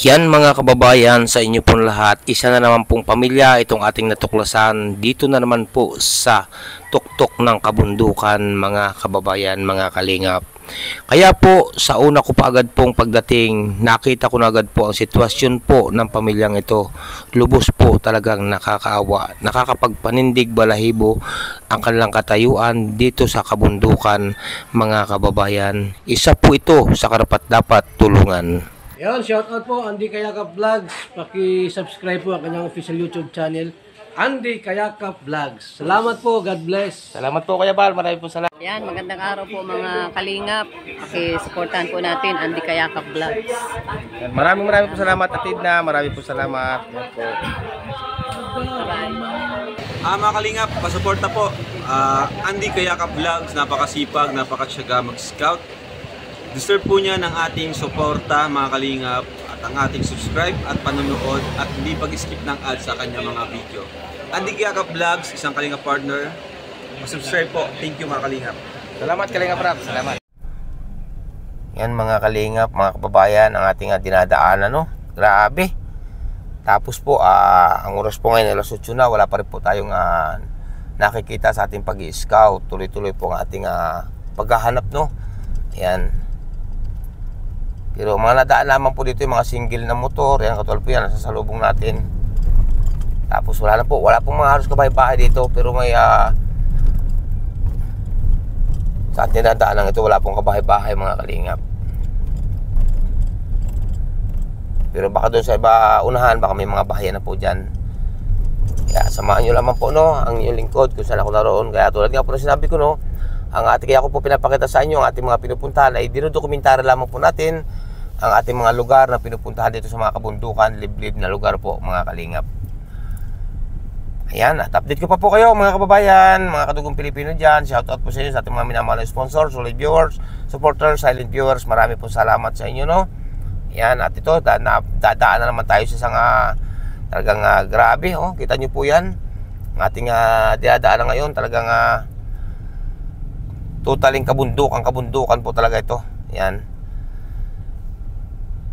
Yan mga kababayan, sa inyo pong lahat, isa na naman pong pamilya itong ating natuklasan dito na naman po sa tuktok ng kabundukan mga kababayan, mga kalingap. Kaya po sa una ko pa agad pong pagdating, nakita ko na agad po ang sitwasyon po ng pamilyang ito. Lubos po talagang nakakaawa, nakakapagpanindig balahibo ang kanilang katayuan dito sa kabundukan mga kababayan. Isa po ito sa karapat-dapat tulungan. Yan, shoutout po Andy Kayakap Vlogs. Paki-subscribe po ang kanyang official YouTube channel, Andy Kayakap Vlogs. Salamat po, God bless. Salamat po Kuya Bal, marami po salamat. Yan, magandang araw po mga kalingap. Paki-supportahan po natin Andy Kayakap Vlogs. Maraming po salamat Atid na, maraming po salamat. Yan po. Mga kalingap, pasuporta po. Andy Kayakap Vlogs, napakasipag, napakasyaga mag-scout. Deserve po niya ng ating suporta mga kalingap at ang ating subscribe at panonood at hindi pag-skip ng ads sa kanya mga video. Andy Kayakap Vlogs, isang kalingap partner. Subscribe po. Thank you mga kalingap. Salamat kalingap Rap, salamat. Yan mga kalingap, mga kababayan, ang ating dinadaanan, no? Grabe. Tapos po, ang oras po ngayon, alas 8 na, wala pa rin po tayong nakikita sa ating pag-i-scout. Tuloy-tuloy po ang ating paghahanap, no? Yan. Pero mga nadaan naman po dito yung mga single na motor. Yan, katulad po yan, nasasalubong natin. Tapos wala pong mga halos kabahay-bahay dito. Pero may sa ating nadaan ito, wala pong kabahay-bahay mga kalingap. Pero baka doon sa iba unahan, baka may mga bahayan na po dyan. Kaya samahan nyo lamang po, no, ang inyong lingkod kung saan ako naroon. Kaya tulad nga po na sinabi ko, no, kaya ko po pinapakita sa inyo ang ating mga pinupuntahan ay dinudokumentary lamang po natin ang ating mga lugar na pinupuntahan dito sa mga kabundukan, liblib na lugar po mga kalingap. Ayan, at update ko pa po kayo mga kababayan, mga kadugong Pilipino dyan. Shoutout po sa inyo sa ating mga minamahal na sponsors, solid viewers, supporters, silent viewers. Marami po salamat sa inyo, no. Ayan, at ito, dadaan na naman tayo sa isang talagang grabe, oh. Kita nyo po yan. Ang ating dinadaan na ngayon, talagang totaling kabundukan po talaga ito. Yan.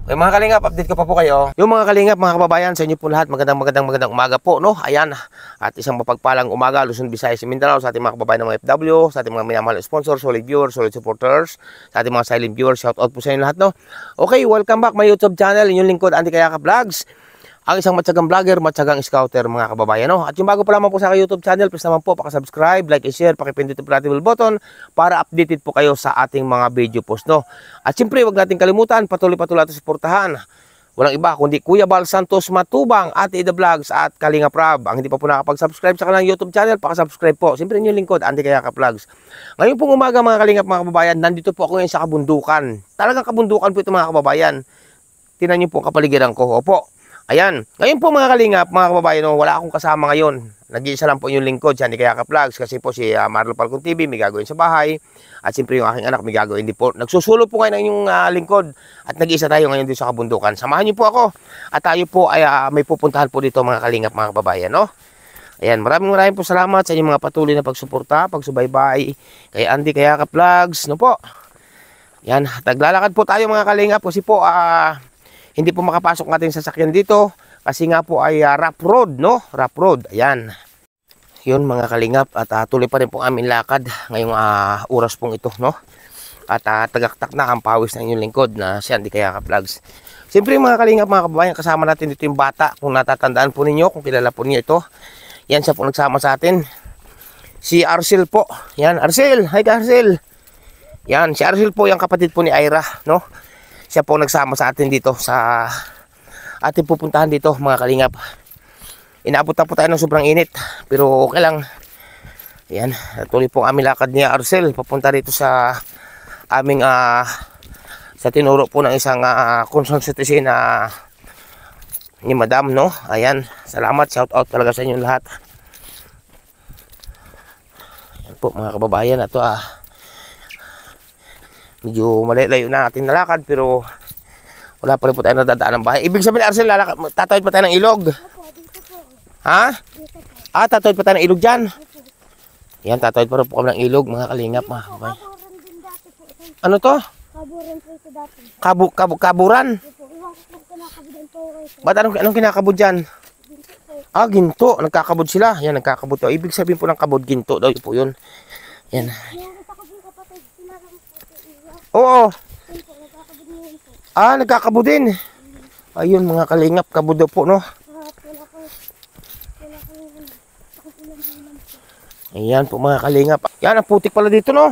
Okay mga kalingap, update ko pa po kayo. Yung mga kalingap, mga kababayan, sa inyo po lahat, magandang umaga po, no? Ayan, at isang mapagpalang umaga, Luzon, Visayas, Mindanao, sa ating mga kababayan ng mga FW, sa ating mga minamahal na sponsors, solid viewers, solid supporters, sa ating mga silent viewers, shout out po sa inyo lahat, no? Okay, welcome back my YouTube channel, inyong lingkod, Andy Kayakap Vlogs. Ang isang matyagang vlogger, matyagang scouter mga kababayan, no? At yung bago pa lamang po sa YouTube channel, please naman po paka-subscribe, like and share, pakipindot yung bell button para updated po kayo sa ating mga video post, no? At siyempre, wag natin kalimutan, patuloy natin suportahan. Walang iba kundi Kuya Bal Santos Matubang, Ate Ida Vlogs at Kalingap Rab. Ang hindi pa po nakapag-subscribe sa kanilang YouTube channel, paka-subscribe po. Siyempre inyong lingkod, Andy Kayakap Vlogs. Ngayon pong umaga mga kalingap mga kababayan, nandito po ako ngayon sa kabundukan. Talagang kabundukan po ito mga kababayan. Tingnan niyo po ang kapaligiran ko. Opo. Ayan, ngayon po mga kalingap, mga kababayan, no, wala akong kasama ngayon. Nag-iisa lang po yung lingkod, si Andy Kayakap Vlogs, kasi po si Marlo Falcon TV may gagawin sa bahay. At siyempre yung aking anak may gagawin din po. Nagsusulo po ngayon ng yung lingkod at nag-iisa tayo ngayon dito sa kabundukan. Samahan niyo po ako at tayo po ay may pupuntahan po dito mga kalingap, mga kababayan, no? Ayan, maraming po salamat sa inyong mga patuloy na pagsuporta, pagsubaybay kay Andy Kayakap Vlogs, no po? Yan, naglalakad po tayo mga kalingap kasi po hindi po makapasok ng ating sasakyan dito kasi nga po ay rough road, no? Rough road, ayan. Yun mga kalingap at tuloy pa rin po aming lakad ngayong oras pong ito, no? At tagaktak na ang pawis ng inyong lingkod na si Andy Kayakap Vlogs. Siyempre mga kalingap, mga kababayan, kasama natin dito yung bata. Kung natatandaan po ninyo, kung kilala po niyo ito, yan siya po nagsama sa atin. Si Arcel po. Yan, Arcel. Hi ka Arcel. Yan, si Arcel po yung kapatid po ni Ira, no? Siya po nagsama sa atin dito sa ating pupuntahan dito mga kalingap. Inaabot na po tayo ng sobrang init pero okay lang. Ayan, tuloy po ang aming lakad niya Arcel papunta dito sa aming sa tinuro po ng isang concerned citizen ni Madam, no? Ayan, salamat, shout out talaga sa inyo lahat. Ayan po mga kababayan, ito medyo malayo na ating nalakad pero wala pa rin po tayo nadadaan ng bahay. Ibig sabihin Arcel, tatawid pa tayo ng ilog? Ha? Tatawid pa tayo ng ilog dyan? Yan, tatawid pa rin po kami ng ilog mga kalingap mga kababayan. Ano to? Kaburan po ito dati. Kaburan? Iwan ko po kinakabit Ba't anong kinakabod dyan? Ah, ginto. Nagkakabod sila. Yan, nagkakabod to. Ibig sabihin po ng kabod, ginto daw po yun. Yan. Oo. Ah, nagkakabod din. Ayun, mga kalingap, kabod daw po, no? Ayan po, mga kalingap. Yan, ang putik pala dito, no?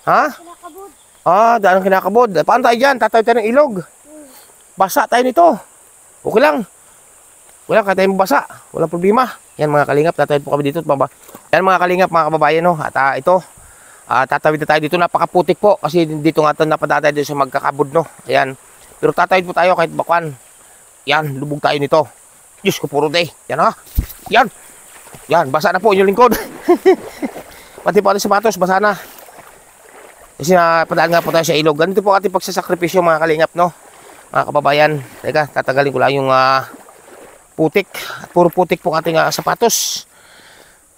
Ha? Ah, daan ang kinakabod. Paano tayo dyan? Tatawid tayo ng ilog. Basa tayo nito. Okay lang. Wala, kaya tayo mabasa. Walang problema. Yan, mga kalingap, tatawid po kami dito. Yan, mga kalingap, mga kababayan, no? At ito, tatawid na tayo dito. Napakaputik po. Kasi dito nga ito napadata dito sa magkakabod, no? Ayan. Pero tatawid po tayo kahit bakwan. Yan, lubog tayo nito. Diyos ko, puro day. Yan, ha? Yan. Yan, basa na po yung lingkod. Pati po ating sapatos, basa na. Kasi padaan nga po tayo sa ilog. Ganito po ating pagsasakripisyo, mga kalingap, no? Mga kababayan. Teka, tatagalin ko lang yung putik. At puro putik po ating sapatos.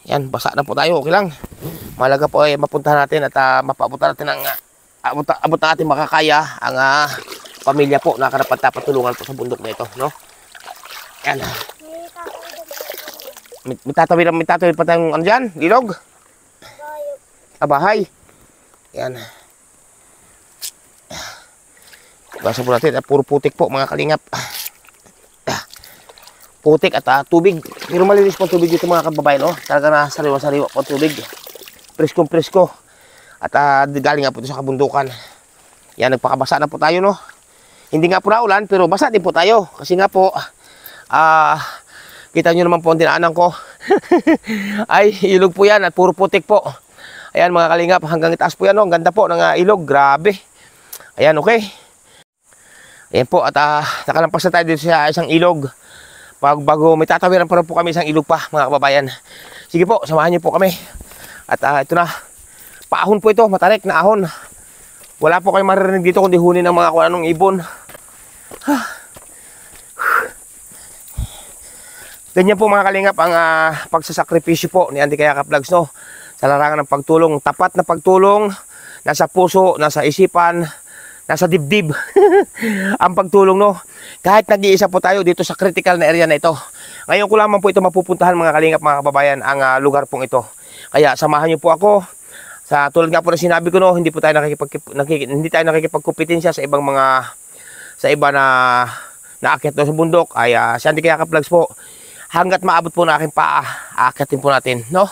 Yan, basa na po tayo. Okay lang. Malaga po ay mapuntahan natin at mapabutan natin ang abot na ating makakaya ang pamilya po na karapat-dapat tulungan po sa bundok na ito, no? Yan. May tatawid pa tayong ano dyan? Ilog? Bahay. Yan. Basa po natin. Puro putik po, mga kalingap. Putik at tubig. Pero malinis po tubig dito, mga kababayan. Oh. Talaga na sariwa-sariwa po tubig. Presko-presko. At galing nga po ito sa kabundukan. Yan, nagpakabasa na po tayo, no? Hindi nga po na ulan, pero basa din po tayo. Kasi nga po, kita nyo naman po ang dinaanan ko. Ay, ilog po yan at puro putik po. Ayan, mga kalingap, hanggang itaas po yan. Oh. Ang ganda po ng ilog, grabe. Ayan, okay. Ayan po, at nakalampas na tayo dito sa isang ilog. Bago may tatawiran pa rin po kami isang ilog pa, mga kababayan. Sige po, samahan niyo po kami. At ito na, paahon po ito, matarik na ahon. Wala po kayong maririnig dito kundi hunin ng mga kung anong ibon. Ganyan po, mga kalingap, ang pagsasakripisyo po ni Andy Kayakap Vlogs, no? Sa larangan ng pagtulong, tapat na pagtulong, nasa puso, nasa isipan, nasa dibdib. Ang pagtulong, no? Kahit nag-iisa po tayo dito sa critical na area na ito. Ngayon ko lamang po ito mapupuntahan, mga kalingap, mga kababayan, ang lugar pong ito. Kaya samahan niyo po ako. Sa tulad nga po na sinabi ko, no, hindi tayo nakikipagkumpetensya sa ibang mga iba na naakyat doon sa bundok. Ay si Andy Kayakap Vlogs po. Hanggat maabot po na aking paa, aakyatin po natin, no?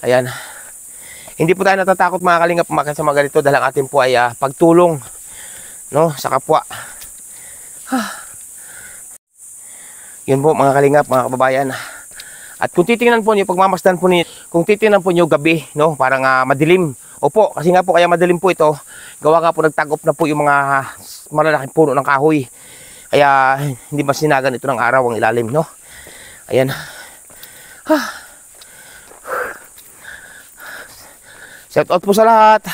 Ayan. Hindi po tayo natatakot, mga kalingap, umakyat sa mga ganito dahil ang atin po ay pagtulong, no, sa kapwa. Yun po, mga kalingap, mga kababayan. At kung titingnan po niyo, pagmamasdan po niyo, kung titingnan po niyo gabi, no, parang madilim. Opo, kasi nga po kaya madilim po ito. Gawa nga po nagtagop na po yung mga malalaking puno ng kahoy. Kaya hindi masinagan ito ng araw ang ilalim, no? Ayan. Shout out po sa lahat.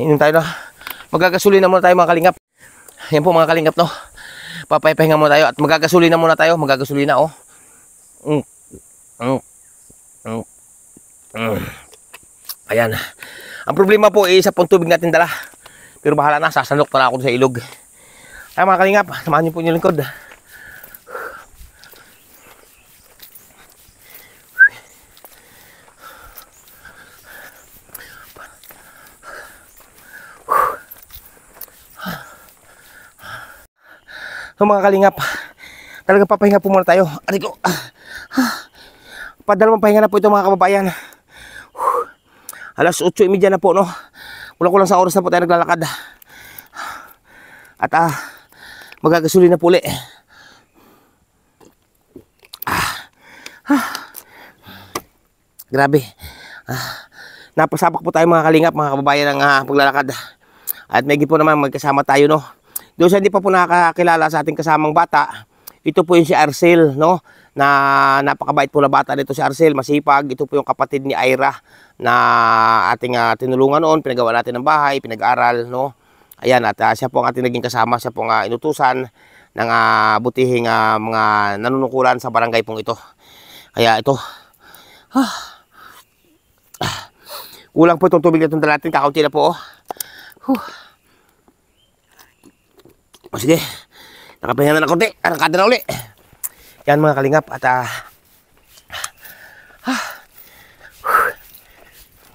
Inom tayo na. Magagasolina muna tayo, mga kalingap. Yan po, mga kalingap, no. Papahinga muna tayo at magagasolina muna tayo. Magagasolina, oh. Ayan. Ang problema po ay isa pong tubig natin dala. Pero bahala na, sasalok na ako sa ilog. Ay, mga kalingap, samahan niyo po yung lingkod. So, mga kalingap, talagang papahinga po muna tayo. Aray ko. Padalawang pahinga na po ito, mga kababayan. Alas 8:30 na po, no. Kulang-kulang sa oras na po tayo naglalakad. At magagasolina na po ulit. Grabe. Napasabak po tayo, mga kalingap, mga kababayan, ng paglalakad. At may po naman magkasama tayo, no. Doon sa hindi pa po nakakilala sa ating kasamang bata, ito po yung si Arcel, no, na napakabait po na bata dito si Arcel, masipag. Ito po yung kapatid ni Ira na ating tinulungan noon, pinagawa natin ng bahay, pinag-aral, no. Ayan, at siya po ang ating naging kasama, siya po ang inutusan ng butihing mga nanunukulan sa barangay pong ito. Kaya ito, Kulang po itong tubig na itong dala natin. Kakaunti na po. Huh. O sige. Nakapahinga na ng konti. Arangkada na uli. Yan mga kalingap. At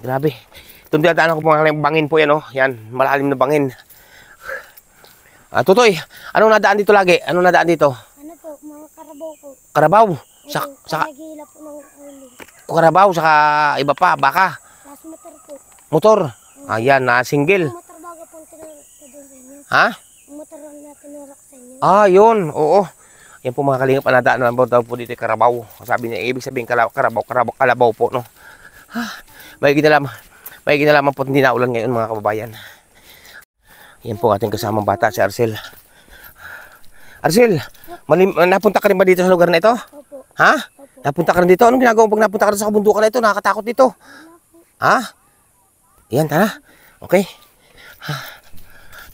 grabe. Itong dinadaanan ko po mga bangin po yan. Oh. Yan. Malalim na bangin. Tutoy. Anong nadaan dito lagi? Anong nadaan dito? Ano po, mga karabaw po. Karabaw. Saka nagihila po ng ulo. Karabaw. Saka iba pa. Baka. Last motor po. Motor. Ayan. Single. Yung motor bago po tinulak sa inyo. Ha? Yung motor na tinulak sa inyo. Yun. Oo. Yan po mga kalingap. Anadaan naman po daw po dito karabaw. Sabi niya, ibig sabihin kalabaw po. No? May ginalaman po hindi na ulan ngayon mga kababayan. Yan po ating kasamang bata si Arcel. Arcel, napunta ka rin ba dito sa lugar na ito? Opo. Ha? Opo. Napunta ka rin dito? Anong ginagawa mo pag napunta ka rin sa kabundukan na ito? Nakakatakot dito. Ha? Yan, tara. Okay.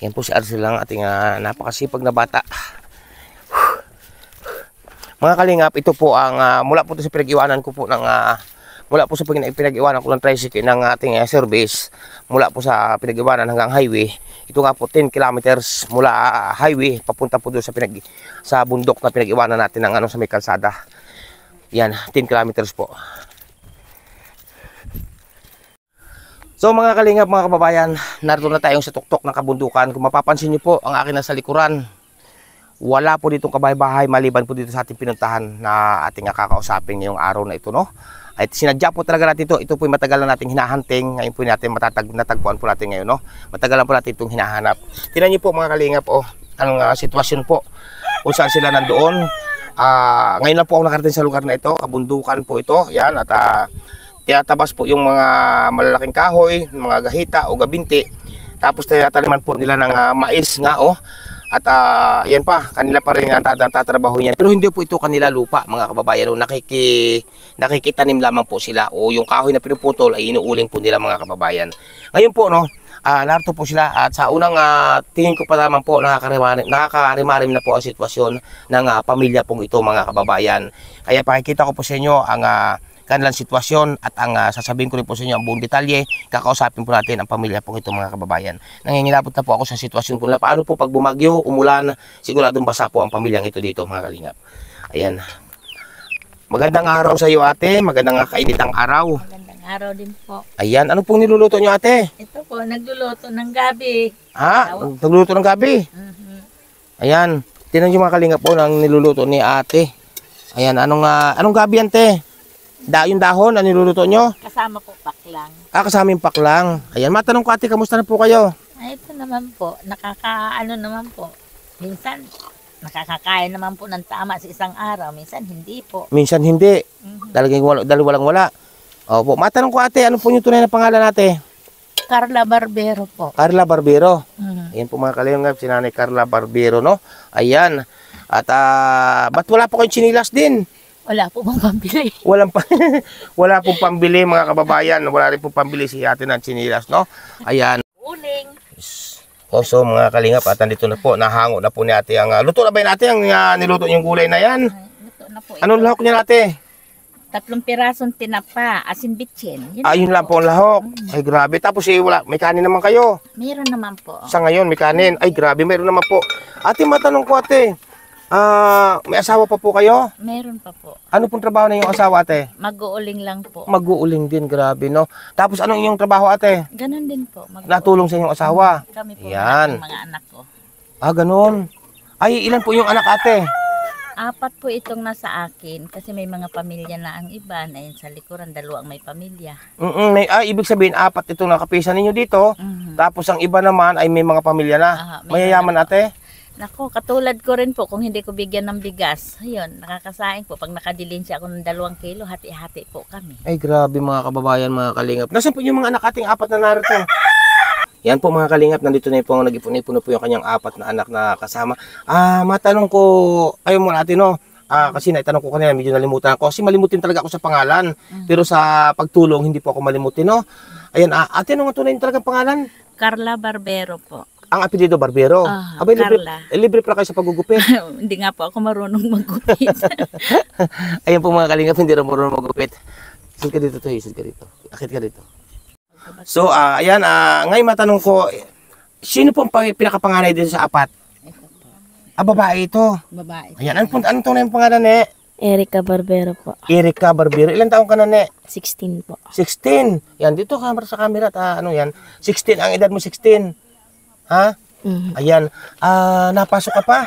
Yan po si Arcel lang ating napakasipag na bata. Mga kalingap, ito po ang mula po sa pinag-iwanan ko po ng mula po sa pinag-iwanan ko ng tricycle ng ating service, mula po sa pinag-iwanan hanggang highway. Ito nga po 10 kilometers mula highway papunta po doon sa bundok na pinag-iwanan natin ng sa may kalsada. Yan, 10 kilometers po. So mga kalingap, mga kababayan, narito na tayong sa tuktok ng kabundukan. Kung mapapansin niyo po, ang akin nasa likuran, wala po ditong kabahay-bahay maliban po dito sa ating pinuntahan na ating kakausapin ngayong araw na ito, no? At sinadya po talaga natin ito. Ito po yung matagal na nating hinahunting. Ngayon po natin natagpuan po natin ngayon, no? Matagalan po natin itong hinahanap. Tingnan niyo po mga kalingap, anong sitwasyon po kung saan sila nandoon. Ngayon lang po ako nakarating sa lugar na ito. Kabundukan po ito. Yan, at tinatabas po yung mga malalaking kahoy, mga gahita o gabinti. Tapos tinataliman po nila ng mais nga, At yan pa, kanila pa rin tatrabaho niyan. Pero hindi po ito kanila lupa, mga kababayan. Nakikitanim lamang po sila. O yung kahoy na pinuputol ay inuuling po nila, mga kababayan. Ngayon po, narito po sila. At sa unang tingin ko pa naman po, nakakarimarim na po ang sitwasyon ng pamilya pong ito, mga kababayan. Kaya pakikita ko po sa inyo ang kanilang sitwasyon at ang sasabihin ko rin po sa inyo ang buong detalye. Kakausapin po natin ang pamilya pong ito, mga kababayan. Nangingilabot na po ako sa sitwasyon ko na paano po pag bumagyo, umulan, siguradong basa po ang pamilyang ito dito, mga kalingap. Ayan. Magandang araw sa iyo, ate. Magandang kainitang araw. Magandang araw din po. Ayan. Ano pong niluluto niyo, ate? Ito po, nagluluto ng gabi. Nagluluto ng gabi. Ayan. Tingnan niyo, mga kalingap po ng niluluto ni ate. Ayan. Anong gabi yan, te? Yung dahon na niluluto nyo? Kasama po paklang. Kasama yung paklang. Ayan, matanong ko ate, kamusta na po kayo? Ito naman po, nakakaano naman po. Minsan, nakakakain naman po ng tama sa isang araw. Minsan, hindi po. Minsan hindi. Talagang walang wala. Opo, matanong ko ate, ano po yung tunay na pangalan ate? Carla Barbero po. Carla Barbero. Ayan po mga kalingap, si Nanay Carla Barbero, no? Ayan. At ba't wala po kayong chinilas din? Wala po bang pambili? Wala pong pambili, mga kababayan. Wala rin pong pambili si ate ng chinilas, no? Ayan. Uling. So mga kalingap, at nandito na po, nahango na po ni ate ang luto na ba yun ate, ang niluto yung gulay na yan? Luto na po. Anong lahok niya ate? 3 pirasong tinapa, asin bitchin. Yun lang po ang lahok. Ay grabe, tapos wala, may kanin naman kayo. Meron naman po. Sa ngayon may kanin. Ay grabe, mayroon naman po. Ate, matanong ko ate, may asawa pa po kayo? Meron pa po. Ano pong trabaho na yung asawa ate? Mag-uuling lang po. Mag-uuling din, grabe, no? Tapos anong inyong trabaho ate? Ganon din po. Natulong sa inyong asawa? Kami po, Yan. mga anak ko. Ganun. Ay, ilan po yung anak ate? 4 po itong nasa akin kasi may mga pamilya na ang iba na yun sa likuran, 2 ang may pamilya. Ibig sabihin, 4 itong nakapisan ninyo dito. Tapos ang iba naman ay may mga pamilya na. Mayayaman ate? Nako, katulad ko rin po kung hindi ko bigyan ng bigas. Ayun, nakakasaing po. Pag nakadilin siya ako ng 2 kilo, hati-hati po kami. Ay grabe mga kababayan, mga kalingap. Nasaan po yung mga anak ating 4 na narito? Yan po mga kalingap, nandito na po nag-ipon-ipon po yung kanyang 4 na anak na kasama. Matanong ko, kayo muna ate no, kasi naitanong ko kanina, medyo nalimutan ko. Kasi malimutin talaga ako sa pangalan. Pero sa pagtulong, hindi po ako malimutin, no? Ayan, ate, ano nga tunay talagang pangalan? Carla Barbero po. Ang apelyido Barbero. Abay, Carla. Libre pala kayo sa paggugupit. Hindi nga po ako marunong maggupit. Ayan po mga kalingap, hindi rin marunong maggupit. Isid ka dito to, isid ka dito. Akit ka dito. So, ayan, ngayon matanong ko, sino po ang pinakapanganay dito sa apat? Ito po. Babae ito. Babae. Ayan, anong tunay yung pangalan, ne? Erica Barbero po. Erica Barbero. Ilan taong ka na, ne? 16 po. 16. Yan, dito ka sa camera. Ano yan? 16. Ang edad mo 16. Ha? Ayan. Napasok ka pa?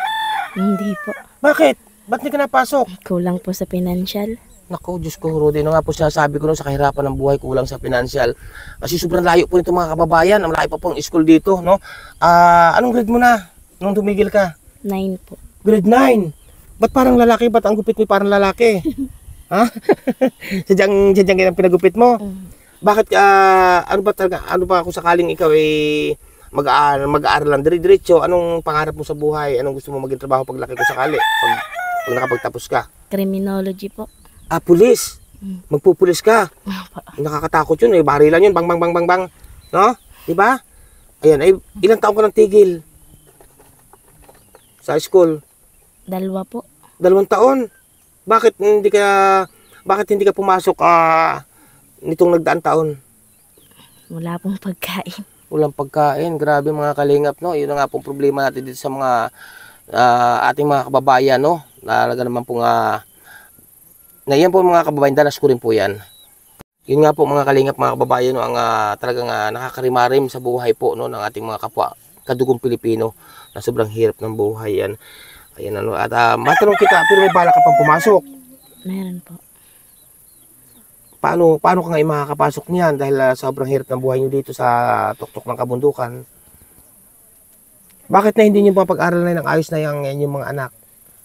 Hindi po. Bakit? Ba't hindi ka napasok? Kulang po sa financial. Naku, Diyos ko, Rudy. Ano nga po sinasabi ko nun sa kahirapan ng buhay, kulang sa financial. Kasi sobrang layo po nito mga kababayan. Ang layo pa po ang school dito, no? Anong grade mo na? Nung tumigil ka? 9 po. Grade 9. Ba't parang lalaki? Ba't ang gupit mo parang lalaki? Ha? sadyang ganyan pinagupit mo? Bakit, ano ba kung sakaling ikaw mag-aaral lang diretso, anong pangarap mo sa buhay? Anong gusto mo maging trabaho paglaki ko sakali? Pag nakapagtapos ka? Criminology po. Pulis. Magpupulis ka. Nakakatakot yun eh. Barilan yun. Bang, bang, bang, bang, bang. No? Diba? Ayan. Ay, ilang taon ka nang tigil? Sa school? 2 po. 2 taon. Bakit hindi ka pumasok nitong nagdaang taon? Wala pong pagkain. Walang pagkain. Grabe mga kalingap, no? Yun na nga pong problema natin dito sa mga ating mga kababayan, no? Talaga naman pong na yan po mga kababayan, danas ko rin po yan. Yun nga po mga kalingap, mga kababayan, no, ang talagang nakakarimarim sa buhay po, no, ng ating mga kapwa kadugong Pilipino na sobrang hirap ng buhay yan. Ayan, ano, at matanong kita, pero may bala ka pang pumasok. Meron po. Paano ka nga makakapasok niyan dahil sobrang hirap ng buhay nyo dito sa tuktok ng kabundukan? Bakit na hindi nyo mapag-aralan ng ayos na yung mga anak?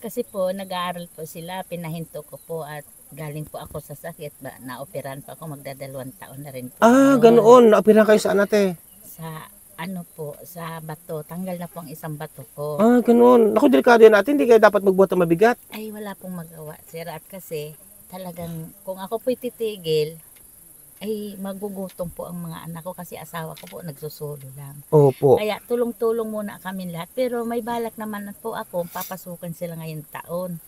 Kasi po, nag-aaral po sila, pinahinto ko po at galing po ako sa sakit. Naoperan pa ako, magdadalawang taon na rin po. Ganoon. Naopera kayo saan ate? Sa ano po, sa bato. Tanggal na po ang isang bato ko. Ganoon. Naku, delikado yan natin. Hindi kayo dapat magbuhat ng mabigat. Ay, wala pong magawa, sir. At kasi, talagang, kung ako po'y titigil, ay magugutom po ang mga anak ko kasi asawa ko po nagsusulo lang. Opo. Kaya tulong-tulong muna kami lahat. Pero may balak naman po ako, papasukan sila ngayong taon.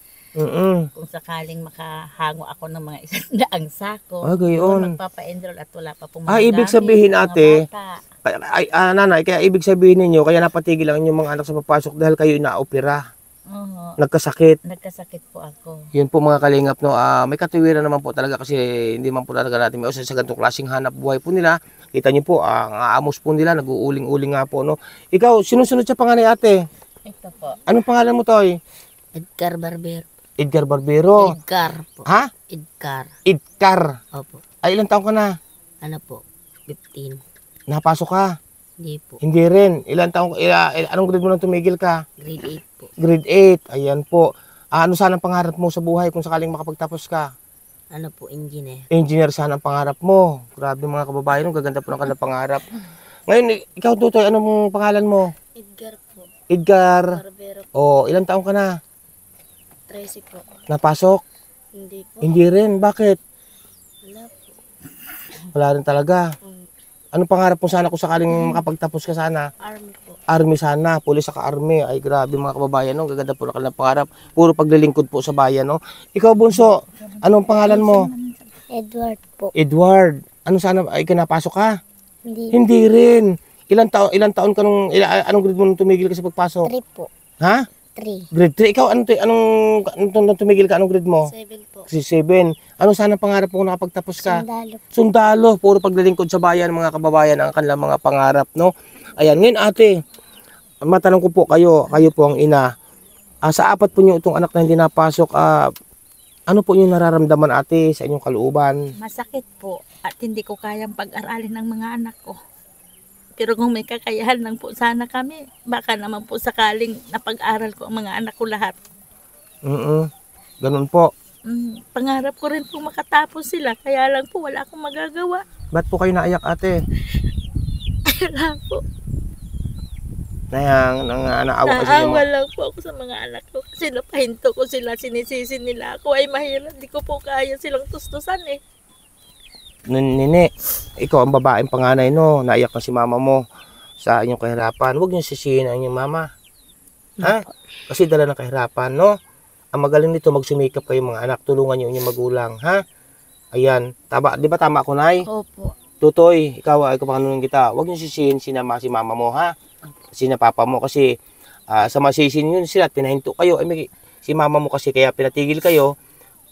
Kung sakaling makahango ako ng mga 100 sako. Gayon. Magpapa-enroll at wala pa pong Ibig magagamit sabihin ng mga ate, bata. nanay, kaya ibig sabihin ninyo, kaya napatigil lang yung mga anak sa papasok dahil kayo na-opera. Oo, Nagkasakit. nagkasakit po ako. Yun po mga kalingap, no. May katuwiran naman po talaga kasi hindi man po talaga natin may usan sa ganitong klaseng hanap buhay po nila. Kita niyo po, ang amos po nila, nag-uuling-uling nga po, no. Ikaw, sinusunod sa panganay ate. Ito po, Anong pangalan mo, Toy? Edgar Barbero. Edgar Barbero. Edgar po. Ha? Edgar. Edgar. Opo. Ay, ilang taon ka na? Ano po? 15. Napasok ka? Hindi po. Hindi rin. Anong grade mo nang tumigil ka? Grade 8 po. Grade 8. Ayan po. Ano sana ang pangarap mo sa buhay kung sakaling makapagtapos ka? Ano po, engineer. Engineer sana ang pangarap mo. Grabe mga kababayan, ang gaganda po ng kanilang pangarap. Ngayon, ikaw Tutoy, anong pangalan mo? Edgar po. Edgar. Barbero. Ilang taon ka na? 13 po. Napasok? Hindi po. Hindi rin. Bakit? Wala po. Wala rin talaga. Anong pangarap mo sana kung sakaling makapagtapos ka sana? Army po. Army sana, pulis saka army. Ay grabe mga kababayan, no? Gaganda po ng kanilang pangarap. Puro paglilingkod po sa bayan, no? Ikaw Bunso, anong pangalan mo? Edward po. Edward. Ano sana ay kinapasok ka? Hindi. Hindi rin. Ilang taon ka anong grade mo nung tumigil ka sa pagpasok? 3 po. Ha? 3. Grade 3. Ikaw anong tumigil ka, anong grade mo? 7 po. Kasi 7. Ano sana pangarap mo kung nakapagtapos ka? Sundalo. Sundalo, puro paglilingkod sa bayan, mga kababayan, ang kanilang mga pangarap, no? Ayan, ngayon ate, matanong ko po kayo po ang ina. Sa apat po niyo itong anak na hindi napasok, ano po yung nararamdaman ate sa inyong kalooban? Masakit po at hindi ko kayang pag-aralin ng mga anak ko. Pero kung may kakayahan lang po sana kami, baka naman po sakaling napag-aral ko ang mga anak ko lahat. Ganun po. Pangarap ko rin po makatapos sila, kaya lang po wala akong magagawa. Ba't po kayo naiyak ate? Wala po. Naawa kasi Naawa lang po ako sa mga anak ko. Kasi napahinto ko sila, sinisisi nila ako. Ay mahirap, di ko po kaya silang tustusan eh. Nene, ikaw ang babaeng panganay, no? Naiyak na si mama mo sa inyong kahirapan. Huwag niyo sisihin ang inyong mama. Ha? Kasi dala ng kahirapan, no? Ang magaling nito, magsumikap kayo mga anak. Tulungan niyo inyong magulang, ha? Ayan. Di ba tama ako, Nay? Opo. Tutoy, ikaw panunin kita. Huwag niyo sisihin si mama mo, ha? Si papa mo kasi sa masisihin yun sila at pinahinto kayo. Si mama mo kasi kaya pinatigil kayo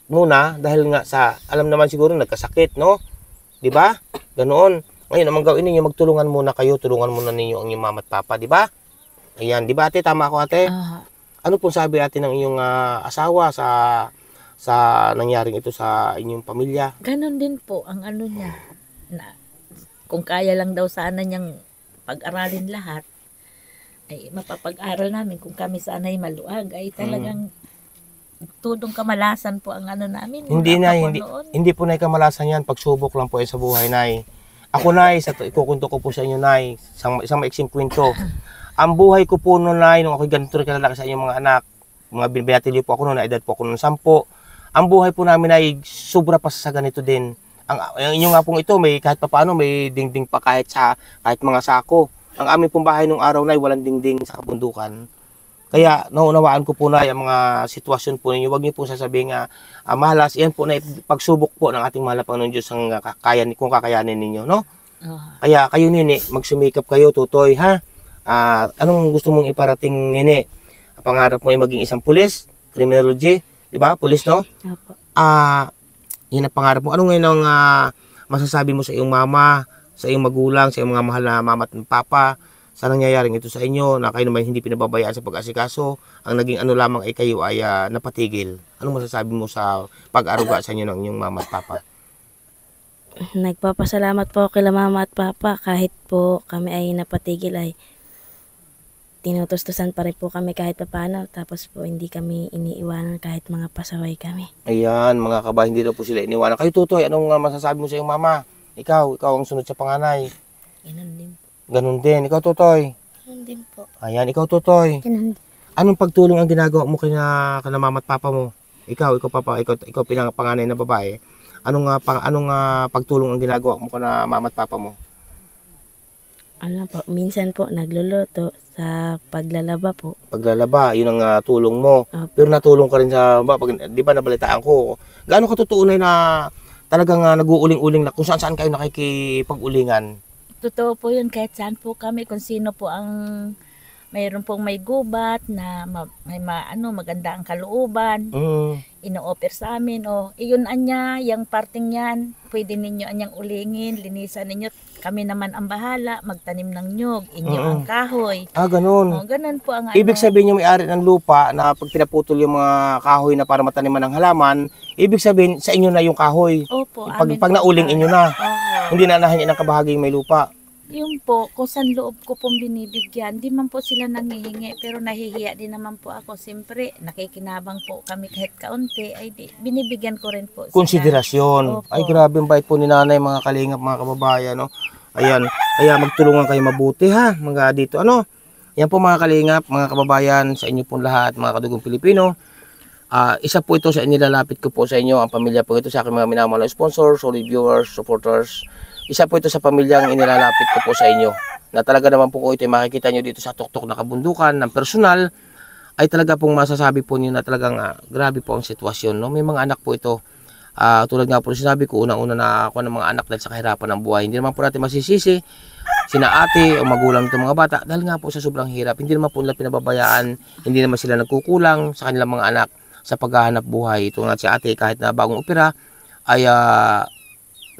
muna dahil nga sa alam naman siguro nagkasakit, no? 'Di ba? Ganoon. Ngayon naman gawin niyo magtulungan muna kayo, tulungan muna ninyo ang inyong mama at papa, 'di ba? Ayan, 'di ba ate? Tama ako ate? Ano pong sabi ate ng inyong asawa sa nangyaring ito sa inyong pamilya? Ganon din po ang ano niya. Na, kung kaya lang daw sana niyang pag-aralin lahat, ay mapapag-aral namin. Kung kami sana ay maluag, ay talagang tudong kamalasan po ang ano namin. Hindi Wala na, pa po hindi, noon. hindi po na kamalasan yan. Pagsubok lang po sa buhay, Nay. Ako, Nay, ikukunto ko po sa inyo, Nay. Isang maiksing kwento. Ang buhay ko po noon, Nay, nung ako'y ganito rin kalalaki sa inyong mga anak, mga binatilyo po ako noon, edad po ako noon 10. Ang buhay po namin ay sobra pa sa ganito din. Ang inyo nga pong ito, may kahit papaano, may dingding pa kahit mga sako. Ang aming pong bahay nung araw na walang dingding sa kabundukan. Kaya naunawaan ko po na yung mga sitwasyon po ninyo. Huwag niyo po sasabihin mahalas. Yan po na pagsubok po ng ating mahal na Panginoon Diyos kung kakayanin ninyo, no? Kaya kayo nini, magsumikap kayo, tutoy, ha? Anong gusto mong iparating nini? Pangarap mo ay maging isang pulis, criminology, di ba? Pulis, no? Opo. Yan ang pangarap mo. Ano ngayon ang masasabi mo sa iyong mama, sa iyong magulang, sa iyong mga mahal na mama at papa, sa nangyayaring ito sa inyo, na kayo naman hindi pinababayaan sa pag-asikaso, ang naging ano lamang ay kayo ay napatigil. Anong masasabi mo sa pag-aruga sa inyo ng inyong mama at papa? Nagpapasalamat po kila mama at papa kahit po kami ay napatigil ay tinutustusan pa rin po kami kahit paano. Tapos po hindi kami iniiwanan kahit mga pasaway kami. Ayan, mga kabahay, hindi daw po sila iniwanan. Kayo, Tutoy, anong masasabi mo sa iyong mama? Ikaw ang sunod sa panganay. Ganun din po. Ganun din. Ikaw, Tutoy. Ganun din po. Ayan, ikaw, Tutoy. Ganun din. Anong pagtulong ang ginagawa mo kina mama at papa mo? Ikaw panganay na babae. Anong pagtulong ang ginagawa mo kina mama at papa mo? Ano po, minsan po nagluluto sa paglalaba po. Paglalaba, yun ang tulong mo. Pero natulong ka rin di ba nabalitaan ko, gaano katotoo na talagang nag-uuling-uling na kung saan kayo nakikipag-ulingan? Totoo po yun, kahit saan po kami, kung sino po ang mayroon pong may gubat na maganda ang kalooban, ino-offer sa amin, iyon anya, yung parting yan, pwede ninyo anyang ulingin, linisan ninyo, kami naman ang bahala, magtanim ng nyog, inyo ang kahoy. Ganun. Ganun po ang Ibig sabihin yung may-ari ng lupa na pag pinaputol yung mga kahoy na para mataniman ng halaman, ibig sabihin sa inyo na yung kahoy. Opo, Pag nauling inyo na. Hindi na nahin ng kabahagi yung may lupa. Yung po, kung saan loob ko pong binibigyan, di man po sila nangihingi, pero nahihiya din naman po ako. Siyempre, nakikinabang po kami kahit kaunti, ay binibigyan ko rin po sila. Konsiderasyon. Opo. Ay, grabe ang bait po ni nanay, mga kalingap, mga kababayan, no? Ayan, kaya magtulungan kayo mabuti, ha? Mga dito, Yan po mga kalingap, mga kababayan, sa inyo pong lahat, mga kadugong Pilipino. Isa po ito sa inilalapit ko po sa inyo, ang pamilya po ito sa aking mga minamahal na sponsors, solid viewers, supporters. Isa po ito sa pamilyang inilalapit ko po sa inyo. Na talaga naman po ko ito makikita nyo dito sa tuktok na kabundukan ng personal, ay talaga pong masasabi po niyo na talagang grabe po ang sitwasyon. No? May mga anak po ito. Tulad nga po sinabi ko, unang-una na ako ng mga anak dahil sa kahirapan ng buhay. Hindi naman po natin masisisi sina ate o magulang itong mga bata dahil nga po sa sobrang hirap. Hindi naman po nila pinababayaan, hindi naman sila nagkukulang sa kanilang mga anak sa paghahanap buhay. Ito nga si ate, kahit na bagong opera, ay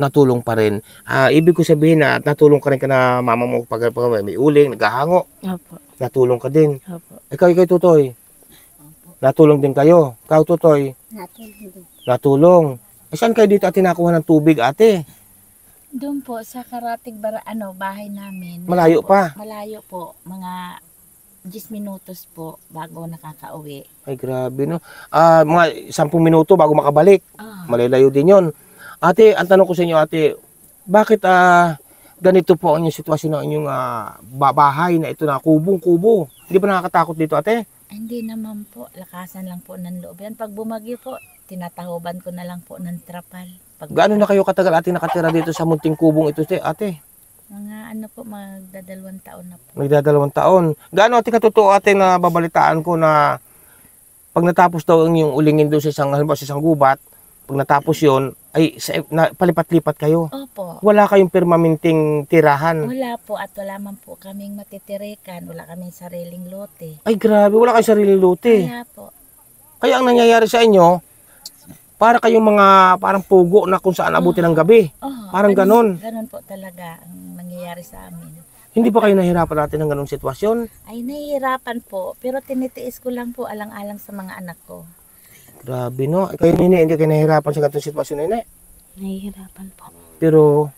natulong pa rin. Ibig ko sabihin na natulong ka rin ka na mama mo pag may uling, naghahango. Opo. Natulong ka din. Opo. Ikaw, Tutoy. Natulong din kayo. Ikaw, Tutoy. Natulong. Saan kayo dito ate nakuha ng tubig, ate? Doon po sa Karatig bahay namin. Malayo pa. Malayo po, mga 10 minutos po bago nakakauwi. Ay, grabe, no? Mga 10 minuto bago makabalik. Malalayo din yon. Ate, ang tanong ko sa inyo, ate, bakit ganito po ang inyong sitwasyon ng inyong bahay na ito na kubong-kubo? Hindi ba nakakatakot dito, ate? Hindi naman po, lakasan lang po ng loob yan. Pag bumagyo po, tinatahuban ko na lang po ng trapal. Gaano na kayo katagal ate nakatira dito sa munting kubong ito, ate? Mga magdadalawang taon na po. Magdadalawang taon. Gaano ate katotoo ate na babalitaan ko na pag natapos daw ang yung ulingin doon sa isang gubat, pag natapos yon ay palipat-lipat kayo. Opo. Wala kayong permanenteng tirahan. Wala po at wala man po kaming matitirikan. Wala kaming sariling lote. Ay grabe, wala kayong sariling lote. Wala po. Kaya ang nangyayari sa inyo, para kayong mga parang pugo na kung saan abutin ng gabi. Oh, Parang ganon. Ganon po talaga ang nangyayari sa amin. Hindi ba kayo nahirapan natin ng ganong sitwasyon? Ay, nahihirapan po. Pero tinitiis ko lang po alang-alang sa mga anak ko. Grabe no. Kayo nini, hindi kayo nahihirapan sa ganitong sitwasyon nini. Nahihirapan po. Pero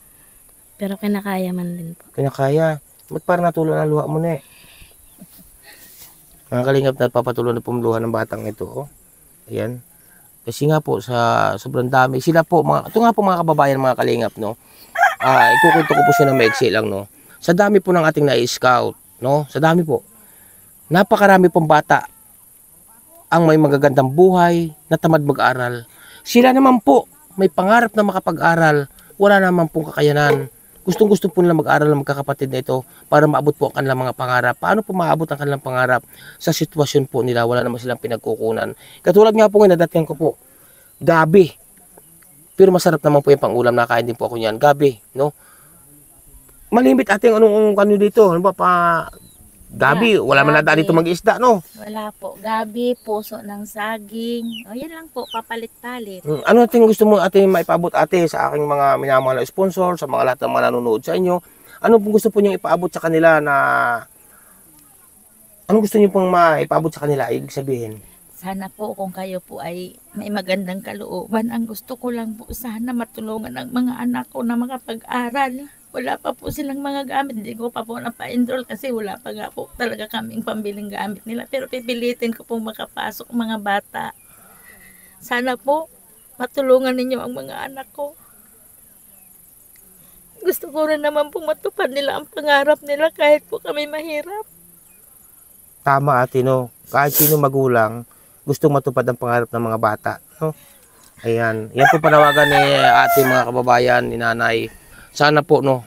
Pero kinakaya man din po. kanya kaya. Ba't parang natulog ang luha mo na Mga kalingap na papatuloy na pumuluhan ng batang ito. Oh. Ayan. Kasi nga po sa sobrang dami. Sila po, ito nga po mga kababayan, mga kalingap, no. Ikukwento ko po siya ng maiksi lang, no. Sa dami po ng ating na-scout, no. Sa dami po. Napakarami pong bata ang may magagandang buhay, na tamad mag-aral. Sila naman po, may pangarap na makapag-aral, wala naman pong kakayanan. Gustong-gusto po nila mag-aral ng magkakapatid na ito para maabot po ang kanilang mga pangarap. Paano po maabot ang kanilang pangarap sa sitwasyon po nila? Wala naman silang pinagkukunan. Katulad nga po ngayon, nadatyan ko po, gabi. Pero masarap naman po yung pang-ulam, nakain din po ako niyan. Gabi, no? Malimit ating anong dito. Ano ba pa? Gabi, wala man nata dito mag-isda, no? Wala po. Gabi, puso ng saging. O, yan lang po, papalit-palit. Ano ating gusto mo ating maipaabot ate sa aking mga minamahal na sponsor, sa mga lahat ng mga nanonood sa inyo? Ano pong gusto po niyong ipaabot sa kanila na... Ano gusto niyo pong maipaabot sa kanila? Ibig sabihin. Sana po kung kayo po ay may magandang kalooban. Ang gusto ko lang po sana matulungan ang mga anak ko na makapag-aral. Wala pa po silang mga gamit. Hindi ko pa po napa-enroll kasi wala pa nga po talaga kaming pambiling gamit nila. Pero pipilitin ko pong makapasok ang mga bata. Sana po matulungan ninyo ang mga anak ko. Gusto ko rin naman pong matupad nila ang pangarap nila kahit po kami mahirap. Tama ate, no? Kahit sino magulang, gustong matupad ang pangarap ng mga bata, no? Ayan. Yan po panawagan ni ate, mga kababayan, ni nanay. Sana po, no,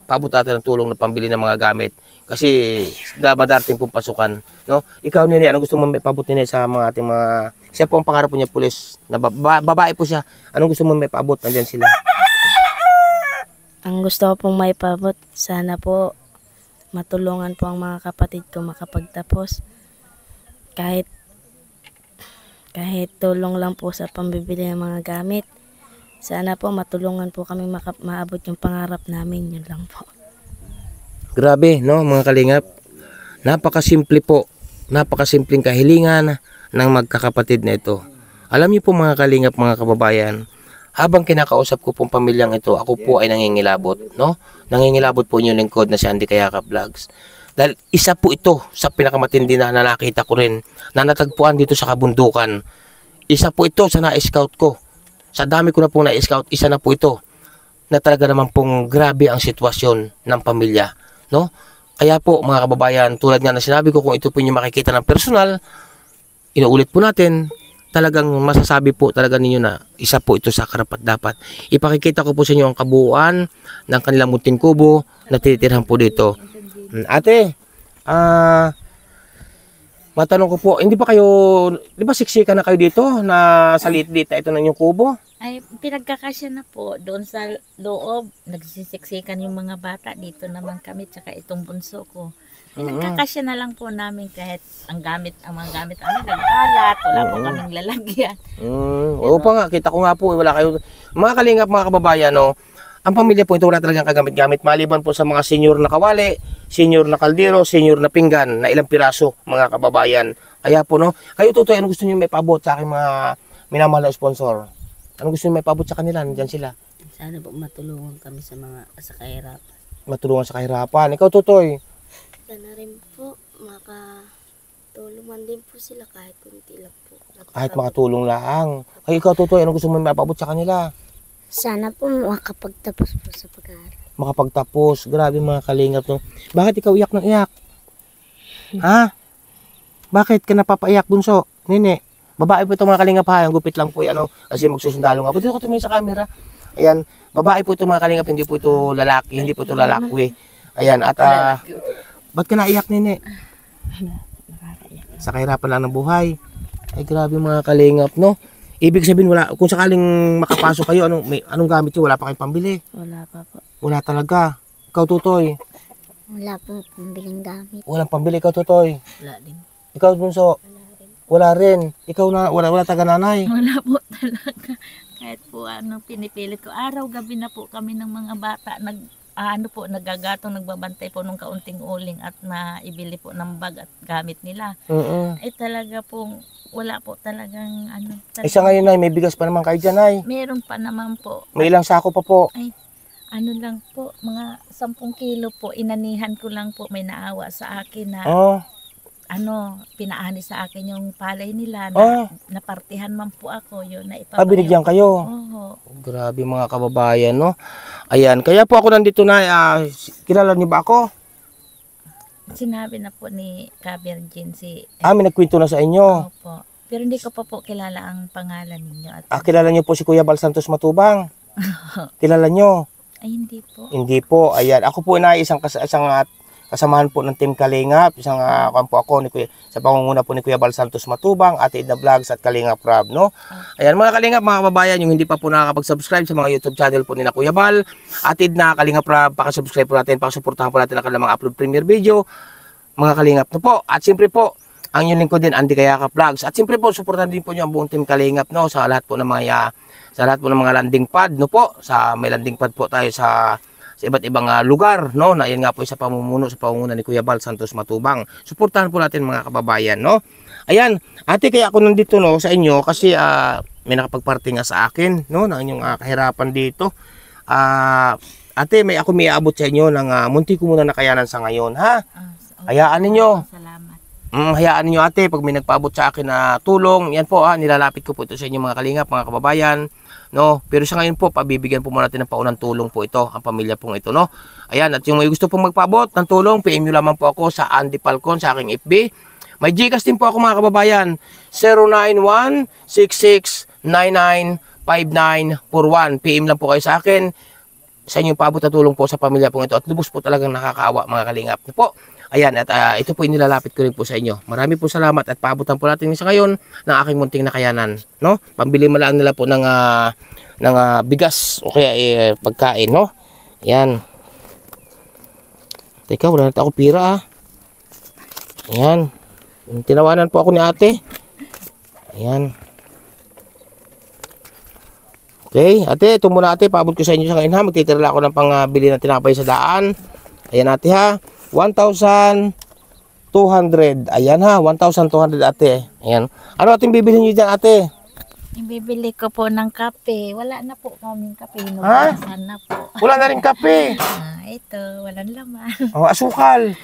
paabot natin ng tulong na pambili ng mga gamit. Kasi madarating pong pasukan, no? Ikaw, Nene, anong gusto mo maipaabot, Nene, sa mga ating mga... Siya po ang pangarap po niya, pulis. Na babae po siya. Anong gusto mo maipaabot? Nandyan sila. Ang gusto ko pong maipabot, sana po matulungan po ang mga kapatid ko makapagtapos. Kahit tulong lang po sa pambibili ng mga gamit. Sana po matulungan po kami maabot yung pangarap namin. Yun lang po. Grabe, no, mga kalingap. Napakasimple po. Napakasimpleng kahilingan ng magkakapatid na ito. Alam niyo po, mga kalingap, mga kababayan, habang kinakausap ko pong pamilyang ito, ako po ay nangingilabot, no? Nangingilabot po yung lingkod na si Andy Kayakap Vlogs. Dahil isa po ito sa pinakamatindi na nakita ko rin na natagpuan dito sa kabundukan. Isa po ito sa na-scout ko. Sa dami ko na pong na-scout, isa na po ito na talaga naman pong grabe ang sitwasyon ng pamilya, no? Kaya po, mga kababayan, tulad nga na sinabi ko, kung ito po yung makikita ng personal, inuulit po natin, talagang masasabi po talaga ninyo na isa po ito sa karapat-dapat. Ipakikita ko po sa inyo ang kabuuan ng kanilang munting kubo na tinitirhan po dito. Ate, matanong ko po, hindi ba kayo, di ba siksika na kayo dito na sa liit-liit na ito ng inyong kubo? Ay, pinagkakasya na po. Doon sa loob, nagsisiksikan yung mga bata. Dito naman kami, tsaka itong bunso ko. Pinagkakasya na lang po namin kahit ang mga gamit namin nagkalat. Wala po kaming lalagyan. Oo pa nga, kita ko nga po, wala kayo. Mga kalingap, mga kababayan, no, ang pamilya po ito wala talagang kagamit-gamit. Maliban po sa mga senior na kawali, senior na kaldero, senior na pinggan, na ilang piraso, mga kababayan. Kaya po, no, kayo tutoy, ano gusto niyo may paabot sa aking mga minamahal na sponsor? Ano gusto niyo may paabot sa kanila? Nandiyan sila. Sana po matulungan kami sa mga kahirapan. Matulungan sa kahirapan. Ikaw, tutoy. Sana rin po makatulungan din po sila kahit kunti lang po. Kahit makatulong lang. Ay, ikaw, tutoy, ano gusto mo may paabot sa kanila? Sana po makapagtapos po sa pag-aaral. Makapagtapos. Grabe, mga kalingap, no. Bakit ikaw iyak ng iyak? Ha? Bakit ka napapaiyak, bunso? Nene, babae po ito, mga kalingap, ha. Ang gupit lang po, ano, kasi magsusundalo nga. Dito ko tumingin sa camera. Ayan, babae po ito, mga kalingap, hindi po ito lalaki, hindi po ito lalaki. Ayan, at ba't ka naiyak, Nene? Sa kahirapan lang ng buhay. Ay, grabe, mga kalingap, no. Ibig sabihin wala, kung sakaling makapasok kayo, anong gamit niyo? Wala pa kayong pambili? Wala pa po. Wala talaga. Ikaw, Tutoy? Wala po pambiling gamit. Walang pambili. Ikaw, Tutoy? Wala din. Ikaw, Bunso? Wala rin. Ikaw na, wala taga nanay. Wala po talaga. Kahit po pinipilit ko. Araw-gabi na po kami ng mga bata. Nagagatong, nagbabantay po nung kaunting uling at naibili po ng bag at gamit nila. Ay talaga pong wala po talagang Isa ngayon, Nay, may bigas pa naman kayo dyan, Nay. Meron pa naman po. May ilang sako pa po. Ay, lang po, mga 10 kilo po. Inanihan ko lang po. May naawa sa akin na Oh, pinaani sa akin yung palay nila na napartihan man po ako yun na binigyan kayo. Oo. Grabe mga kababayan, no? Ayan, kaya po ako nandito na, kilala niyo ba ako? Sinabi na po ni Ka-Virgin May nagkwento na sa inyo. Opo. Pero hindi ko pa po kilala ang pangalan ninyo. At Kilala niyo po si Kuya Bal Santos Matubang? Kilala niyo? ay hindi po. Hindi po. Ayan, ako po na isang kasamahan po ng Team Kalingap. Isang ako sa pangunguna po ni Kuya Bal Santos Matubang, Ate Edna Vlogs at Kalingap Rob, no? Ayan mga Kalingap, mga kababayan, yung hindi pa po nakakapag-subscribe sa mga YouTube channel po ni na Kuya Bal, Ate Edna, Kalingap Rob, pakasubscribe po natin, pakasuportahan po natin ang kanilang mga upload premiere video, mga Kalingap no po. At siyempre po, ang yung lingkod din, Andy Kayakap Vlogs. At siyempre po, supportan din po niyo ang buong Team Kalingap, no? Sa lahat po ng mga landing pad, no po? May landing pad po tayo sa iba't ibang lugar, no? Na yan nga po sa pamumuno, sa pangunguna ni Kuya Bal Santos Matubang. Suportahan po natin mga kababayan, no? Ayan, ate, kaya ako nandito, no, sa inyo kasi may nakapagparty nga sa akin, no, ng inyong kahirapan dito. Ate, may aabot sa inyo ng munti ko muna nakayanan sa ngayon, ha? Hayaan ninyo. Salamat. Hayaan niyo ate, pag may nagpaabot sa akin na tulong, yan po nilalapit ko po ito sa inyo mga Kalingap, mga kababayan, no? Pero sa ngayon po, pabibigyan po muna natin ng paunang tulong po ito, ang pamilya pong ito, no? Ayan, at yung may gusto pong magpaabot ng tulong, PM nyo lamang po ako sa Andy Falcon, sa aking FB. May Gcash din po ako mga kababayan, 091-6699-5941. PM lang po kayo sa akin, sa inyong paabot na tulong po sa pamilya pong ito, at lubos po talagang nakakaawa mga Kalingap, no po? Ayan, at ito po nilalapit ko rin po sa inyo. Marami po salamat at paabutan po natin sa ngayon ng aking munting nakayanan, no? Pambili mo lang nila po ng bigas o kaya pagkain, no? Ayan. Teka, wala na ako pira, Ayan. Tinawanan po ako ni ate. Ayan. Okay, ate, ito muna ate, paabot ko sa inyo sa ngayon ha. Magtitira ako ng pangbili ng tinapay sa daan. Ayan ate ha. 1,200. Ayan ha, 1,200 ate. Ayan. Ano ating bibilhin niyo dyan ate? Bibili ko po ng kape. Wala na po kaming kape. Ha? Hinugasan na po. Wala na rin kape. Ito, walang laman. Asukal.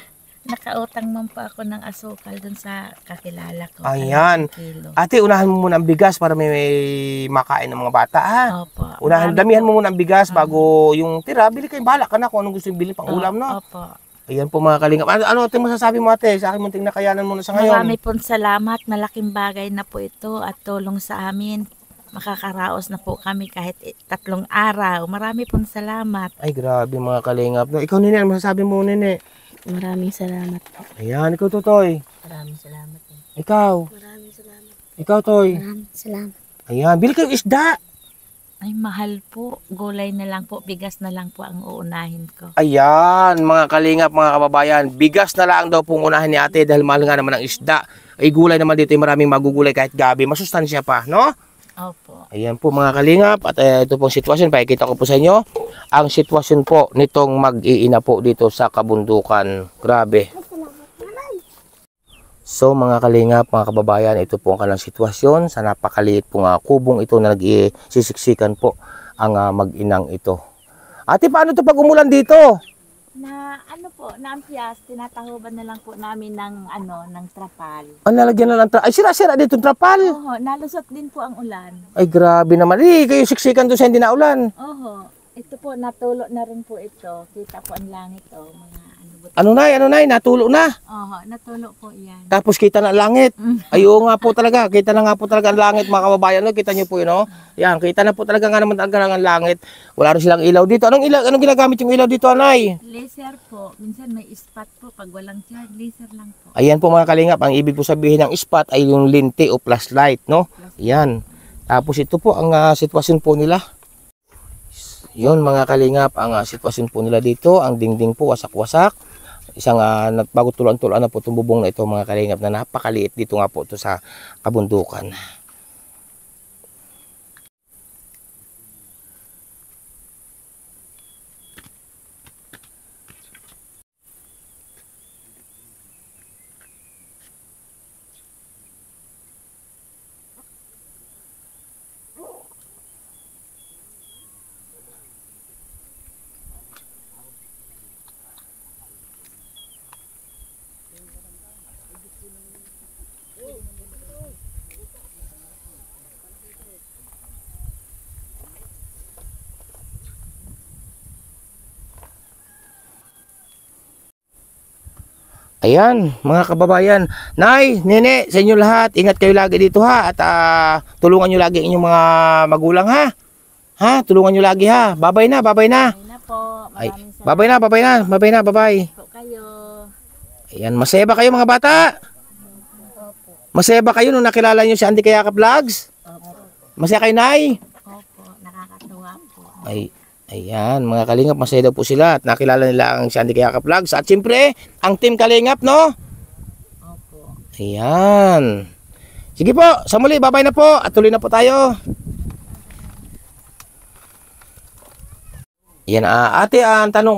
Nakautang man po ako ng asukal dun sa kakilala ko. Ayan. Kilo. Ate, unahan mo muna ang bigas para may makain ng mga bata ha. Opo. Damihan mo muna ang bigas bago yung tira. Bili kayo, bahala ka na kung anong gusto yung bili pang ulam, no? Opo. Ayan po mga Kalingap. Ano ate masasabi mo ate? Sa akin munting nakayanan mo na sa ngayon. Marami pong salamat. Malaking bagay na po ito at tulong sa amin. Makakaraos na po kami kahit 3 araw. Marami pong salamat. Ay grabe mga Kalingap. No, ikaw Nene, ano masasabi mo Nene? Maraming salamat po. Ayan, ikaw Totoy. Maraming salamat po. Ikaw. Maraming salamat. Ikaw Toy. Maraming salamat. Ayan, bili kayong isda. Ay, mahal po. Gulay na lang po. Bigas na lang po ang uunahin ko. Ayan, mga Kalingap, mga kababayan. Bigas na lang daw pong unahin ni ate dahil mahal nga naman ang isda. Ay gulay naman dito, maraming magugulay kahit gabi. Masustansya pa, no? Opo. Ayan po mga Kalingap. At ito pong sitwasyon, pakikita ko po sa inyo. Ang sitwasyon po nitong mag-iina po dito sa kabundukan. Grabe. So mga Kalingap, mga kababayan, ito po ang kanilang sitwasyon sa napakaliit pong kubong ito na nagsisiksikan po ang mag-inang ito. Ate, paano ito pag umulan dito? Naampias, tinatahuban na lang po namin ng trapal. Nalagyan na lang ay sira-sira dito trapal. Oho, nalusot din po ang ulan. Ay grabe naman. Kayo siksikan doon sa hindi na ulan. Oho, ito po, natulo na rin po ito. Kita po ang langit, mga Ano nay, natulo na. Oho, natulo po yan. Tapos kita na ang langit. Ayo nga po talaga, kita na nga po talaga ang langit mga kababayan. No? Kita niyo po yun, no? Yan, kita na po talaga nga naman talaga ang langit. Wala rin silang ilaw dito. Anong ginagamit yung ilaw dito, anay? Laser po. Minsan may spot po. Pag walang charge, laser lang po. Ayan po mga Kalingap, ang ibig po sabihin ng spot ay yung linti o flashlight, no? Yan. Tapos ito po ang sitwasyon po nila. Yun mga kalingap, ang sitwasyon po nila dito, ang dingding po wasak-wasak. Isang bago tulan-tulan na po itong bubong na ito mga kalingap na napakaliit dito nga po ito sa kabundukan. Ayan, mga kababayan. Nay, nene, sa inyo lahat, ingat kayo lagi dito ha. At tulungan nyo lagi inyong mga magulang ha. Ha, tulungan nyo lagi ha. Babay na, babay na. Ayun na po. Ay, Maraming salamat babay na, babay na, babay na, babay. po kayo. Ayan, masaya ba kayo mga bata? Masaya ba kayo nung nakilala nyo si Andy Kayakap Vlogs? Masaya kayo, Nay? Opo, nakakatuwa po. Ayan, mga kalingap, masaya daw po sila at nakilala nila ang si Andy Kayakap Vlogs. At siyempre, ang team kalingap, no? Opo. Ayan. Sige po, sa muli, babay na po at tuloy na po tayo. Yan, ate,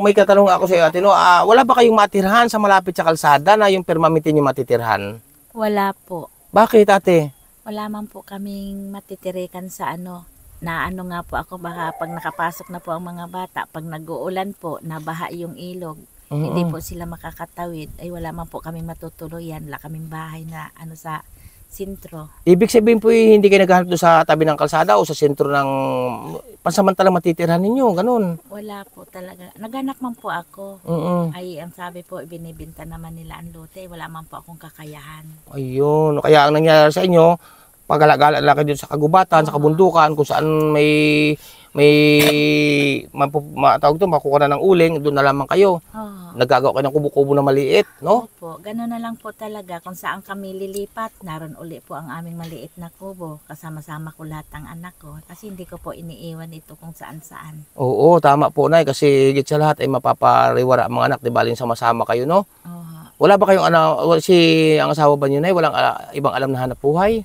may katanong ako sa iyo, ate, no? Wala ba kayong matirhan sa malapit sa kalsada na yung permamitin yung matitirhan? Wala po. Bakit, ate? Wala man po kaming matitirikan sa na nga po ako, baka pag nakapasok na po ang mga bata, pag nag-uulan po, nabaha yung ilog, hindi po sila makakatawid, ay wala man po kami matutuluyan, wala kaming bahay na sa sentro. Ibig sabihin po, hindi kayo naghahanap doon sa tabi ng kalsada o sa sentro ng pansamantalang matitirhan ninyo, ganun? Wala po talaga. Naganak man po ako. Ay, ang sabi po, ibinibinta naman nila ang lote, wala man po akong kakayahan. Ayun, kaya ang nangyari sa inyo, pagala-gala lang kayo sa kagubatan, sa kabundukan, kung saan makuha na ng uling, doon na lamang kayo. Nagagawa kayo ng kubo-kubo na maliit, no? Opo, gano'n na lang po talaga. Kung saan kami lilipat, naroon uli po ang aming maliit na kubo. Kasama-sama ko lahat ng anak ko. Kasi hindi ko po iniiwan ito kung saan-saan. Oo, tama po, Nay, kasi higit sa lahat ay mapapariwara ang mga anak, di baling sama-sama kayo, no? Wala ba kayong ang asawa ba niyo, Nay, walang ibang alam na hanap buhay?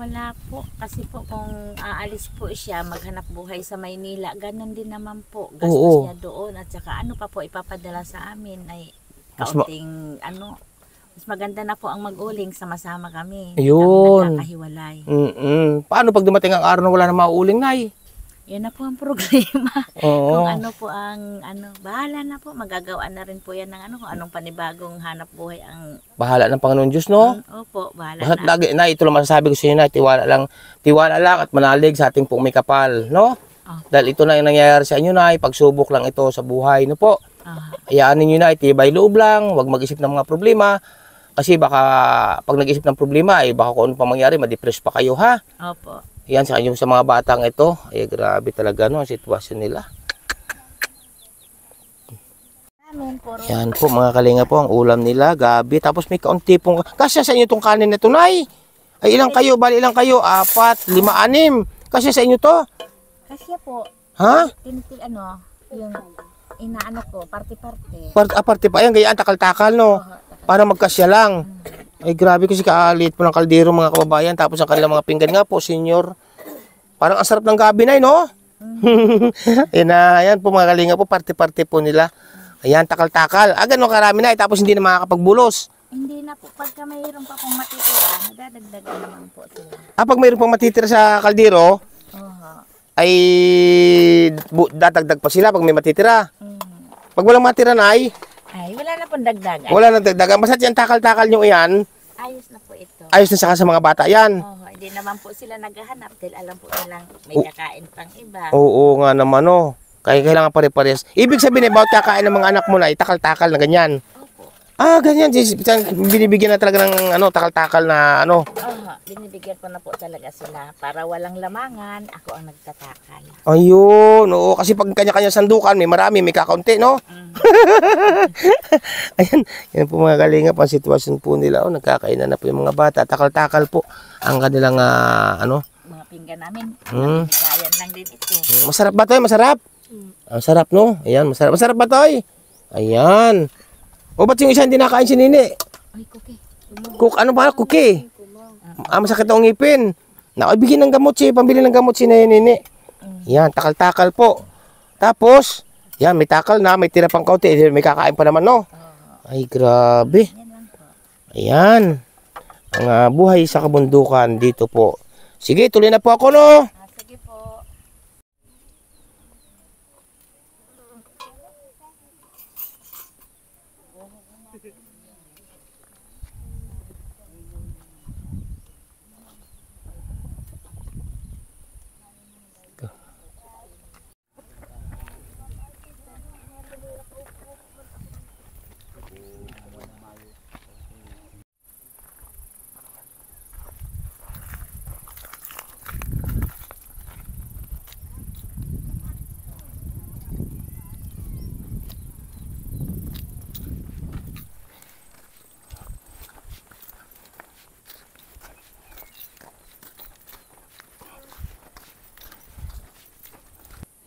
Wala po, kasi po kung aalis po siya, maghanap buhay sa Maynila, ganun din naman po. Gastos niya doon at saka ano pa po ipapadala sa amin ay kaunting mas maganda na po ang mag-uling, sama-sama kami. Ayun. Nagkakahiwalay. Paano pag dumating ang araw na wala na mauuling, Nay? Yan na po ang problema. Oo. Kung ano po ang bahala na po, magagawa na rin po yan ng kung anong panibagong hanap buhay ang Bahala ng Panginoon Diyos, no? opo, bahala Basta't na. lagi, Nay, ito lang masasabi ko sa inyo, Nay, tiwala lang at manalig sa ating pong may kapal, no? Dahil ito na yung nangyayari sa inyo, Nay, pagsubok lang ito sa buhay, no po? Hayaan ninyo, Nay, tibay loob lang, huwag mag-isip ng mga problema. Kasi baka pag nag-isip ng problema, baka kung ano pa mangyari, ma-depress pa kayo, ha? Opo. Yan sa inyo sa mga batang ito, ay grabe talaga no ang sitwasyon nila. Yan po mga kalinga po ang ulam nila, gabi, tapos may kaunti pong kasya sa inyo tong kanin na to, Nay. Ay ilang kayo, bali ilang kayo? 4, 5, 6. Kasya sa inyo to? Kasi po. Ha? Yung inaano ko, parte-parte. Parte pa yan, gayaan takal-takal no. Para magkasya lang. Ay grabe kasi kaalit po ng kaldero mga kababayan. Tapos ang kanilang mga pinggan nga po, senior. Parang ang sarap ng gabi, Nay, no? Ayan po mga kalinga po, parte-parte po nila. Ayan, takal-takal. Gano'n karami na, tapos hindi na makakapagbulos. Hindi na po. Pagka mayroon pa pong matitira, nadadagdagan naman po sila. Pag mayroon pang matitira sa kaldero, ay dadagdag pa sila pag may matitira. Pag walang matira, Nay, ay, wala na pong dagdagan. wala nang dagdagan. Basta yan takal-takal nyo yan, Ayos na po ito. ayos na saka sa mga bata yan. Hindi naman po sila naghahanap dahil alam po nilang may kakain pang iba. Oo nga naman, no. Kaya kailangan pare-pares. Ibig sabihin, about kakain ng mga anak mo na takal-takal na ganyan. Opo. Ganyan. Binibigyan na talaga ng takal-takal na Binibigyan ko na po talaga sila para walang lamangan. Ako ang nagtatakal. Ayun, oo. Kasi pag kanya-kanya sandukan, may marami, may kakaunti, no? Ayan, yan po mga kalingap, ang sitwasyon po nila. Nagkakainan na po yung mga bata. Takal-takal po ang kanilang, Mga pinggan namin. Hmm. Bigayan lang din ito. Masarap ba, Toy? Masarap? Ang sarap, no? Ayan, masarap. Masarap ba, Toy? Ayan. O, ba't yung isa hindi nakain si Nini? Ay, cookie. Ano ba? Cookie? Masakit ang ngipin. Bigyan ng gamot si, pambili ng gamot si Nini. Yan, takal-takal po. Tapos, yan, may takal na, may tira pang kaunti. May kakain pa naman, no? Ay, grabe. Ayan. Ang buhay sa kabundukan dito po. Sige, tuloy na po ako, no? Sige po.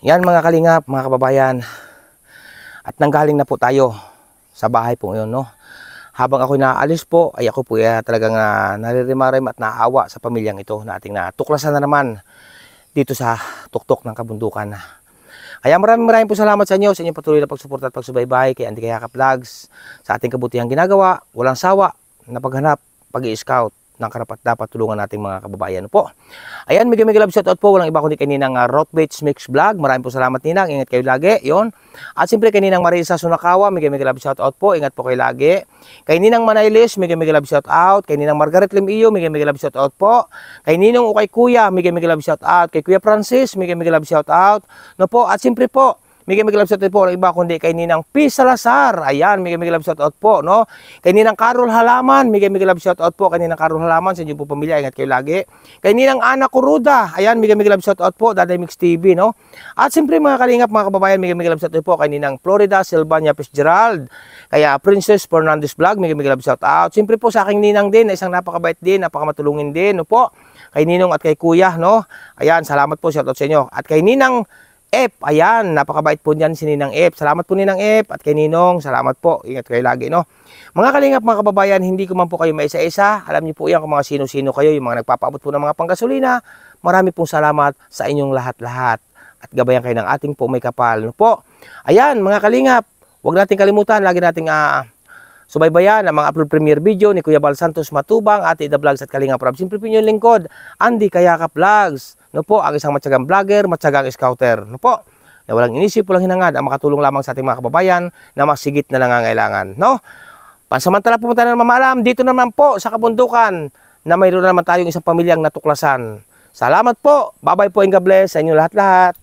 Yan mga kalingap, mga kababayan. At nanggaling na po tayo sa bahay po ngayon, no? Habang ako naalis po, ay ako po talagang naririmarim at naawa sa pamilyang ito na ating natuklasan na naman dito sa tuktok ng kabundukan. Kaya maraming po salamat sa inyo, sa inyong patuloy na pagsuporta at pagsubaybay kay Andy Kayakap Vlogs, sa ating kabutihang ginagawa, walang sawa na paghanap, pag-i-scout ng karapat-dapat tulungan nating mga kababayan po. Ayan, mega love shoutout po. Walang iba kundi kay Ninang Rockbaits Mix Vlog. Maraming po salamat, Ninang. Ingat kayo lagi. Yon. At siyempre kay Ninang Marisa Sunakawa, mega love shoutout po. Ingat po kayo lagi. Kay Ninang Manailis, mega love shoutout. Kay Ninang Margaret Lim-iyo, mega love shoutout po. Kay Ninong Ukay Kuya, mega love shoutout. Kay Kuya Francis, mega love shoutout. No po, at siyempre po, mega love shoutout po, walang iba kundi kay Ninang P. Salazar. Ayan, mega love shoutout po, no? Kay Ninang Carol Halaman, mega love shoutout po. Kay Ninang Carol Halaman, sa inyo po pamilya, ingat kayo lagi. Kay Ninang Ana Kuruda, ayan, mega love shoutout po, Daday Mix TV, no? At siyempre mga kalingap, mga kababayan, mega love shoutout po kay Ninang Florida Silvania Fitzgerald. Kaya Princess Fernandez Vlog, mega love shoutout. Siyempre po sa aking ninang din, isang napakabait din, napakamatulungin din, no po? Kay Ninong at kay Kuya, no? Ayan, salamat po, shoutout sa inyo. At kay Ninang F, ayan, napakabait po niyan si Ninang F. Salamat po Ninang F at kay Ninong, salamat po. Ingat kayo lagi, no? Mga kalingap, mga kababayan, hindi ko man po kayo maisa-isa. Alam niyo po yan kung mga sino-sino kayo, yung mga nagpapaabot po ng mga panggasolina. Marami pong salamat sa inyong lahat-lahat. At gabayan kayo ng ating po may kapal, no po? Ayan, mga kalingap, huwag nating kalimutan, lagi nating subaybayan ang mga upload premiere video ni Kuya Bal Santos Matubang, Ate Ida Vlogs at Kalingap Rob. Simple po yung lingkod, Andy Kayakap Vlogs. No po, ang isang matyagang vlogger, matyagang scouter. No po, na walang inisip, walang hinangad, ang makatulong lamang sa ating mga kababayan na masigit na nangangailangan. No? Pansamantala pumunta na mamaalam, dito naman po sa kabundukan na mayroon na naman tayong isang pamilyang natuklasan. Salamat po, bye-bye po and God bless sa inyo lahat-lahat.